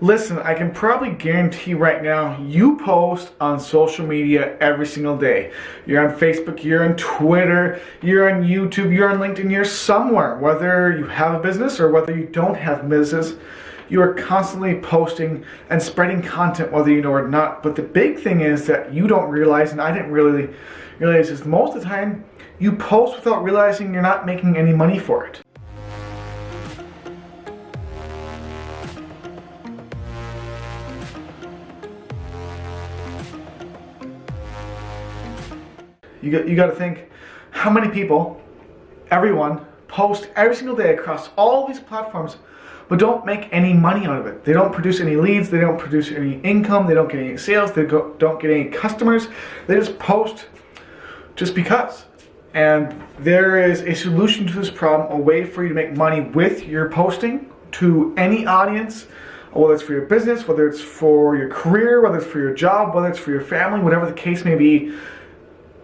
Listen, I can probably guarantee right now you post on social media every single day. You're on Facebook, you're on Twitter, you're on YouTube, you're on LinkedIn, you're somewhere. Whether you have a business or whether you don't have business, you are constantly posting and spreading content whether you know or not. But the big thing is that you don't realize, and I didn't really realize, is most of the time you post without realizing you're not making any money for it. You got to think how many people, everyone, post every single day across all these platforms but don't make any money out of it. They don't produce any leads, they don't produce any income, they don't get any sales, they don't get any customers. They just post just because. And there is a solution to this problem, a way for you to make money with your posting to any audience, whether it's for your business, whether it's for your career, whether it's for your job, whether it's for your family, whatever the case may be.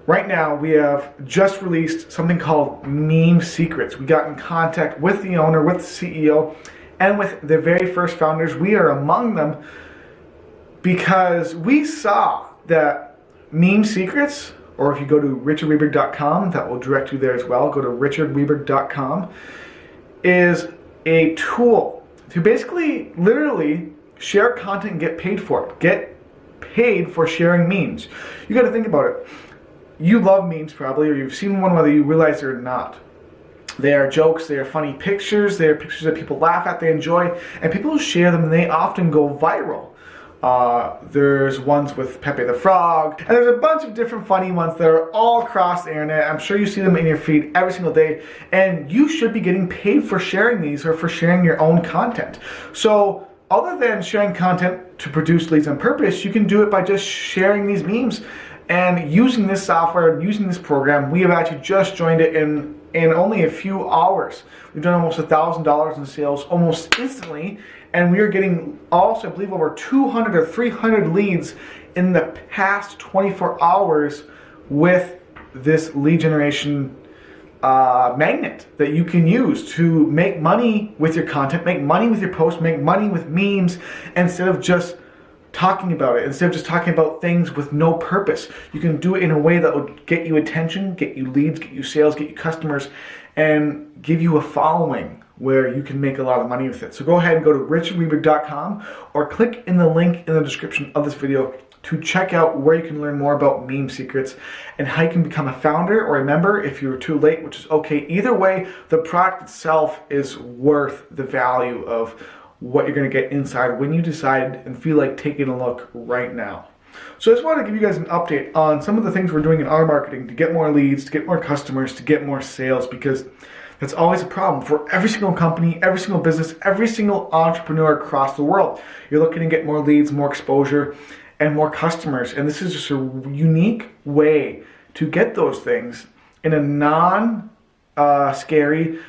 Right now, we have just released something called Meme Secrets. We got in contact with the owner, with the CEO, and with the very first founders. We are among them because we saw that Meme Secrets, or if you go to richardweberg.com, that will direct you there as well. Go to richardweberg.com, is a tool to basically, literally share content and get paid for it. Get paid for sharing memes. You got to think about it. You love memes probably, or you've seen one whether you realize it or not. They are jokes, they are funny pictures, they are pictures that people laugh at, they enjoy, and people share them and they often go viral. There's ones with Pepe the Frog, and there's a bunch of different funny ones that are all across the internet. I'm sure you see them in your feed every single day, and you should be getting paid for sharing these or for sharing your own content. So other than sharing content to produce leads on purpose, you can do it by just sharing these memes. And using this software, using this program, we have actually just joined it in only a few hours. We've done almost $1,000 in sales almost instantly, and we are getting also, I believe, over 200 or 300 leads in the past 24 hours with this lead generation magnet that you can use to make money with your content, make money with your posts, make money with memes, instead of just talking about it, instead of just talking about things with no purpose. You can do it in a way that will get you attention, get you leads, get you sales, get you customers, and give you a following where you can make a lot of money with it. So go ahead and go to richardweberg.com or click in the link in the description of this video to check out where you can learn more about Meme Secrets and how you can become a founder or a member if you're too late, which is okay. Either way, the product itself is worth the value of what you're going to get inside when you decide and feel like taking a look right now. So I just want to give you guys an update on some of the things we're doing in our marketing to get more leads, to get more customers, to get more sales, because that's always a problem for every single company, every single business, every single entrepreneur across the world. You're looking to get more leads, more exposure, and more customers. And this is just a unique way to get those things in a non-scary,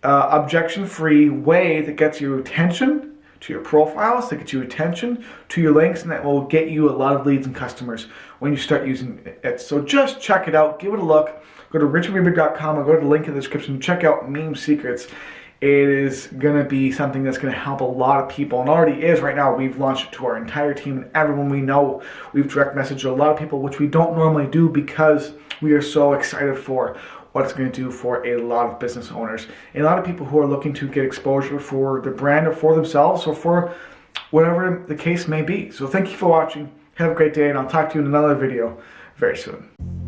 objection-free way that gets you attention to your profiles, that gets you attention to your links, and that will get you a lot of leads and customers when you start using it. So just check it out, give it a look. Go to richardweberg.com or go to the link in the description. Check out Meme Secrets. It is going to be something that's going to help a lot of people, and already is right now. We've launched it to our entire team and everyone we know. We've direct messaged a lot of people, which we don't normally do because we are so excited for what it's going to do for a lot of business owners and a lot of people who are looking to get exposure for their brand or for themselves or for whatever the case may be. So thank you for watching. Have a great day, and I'll talk to you in another video very soon.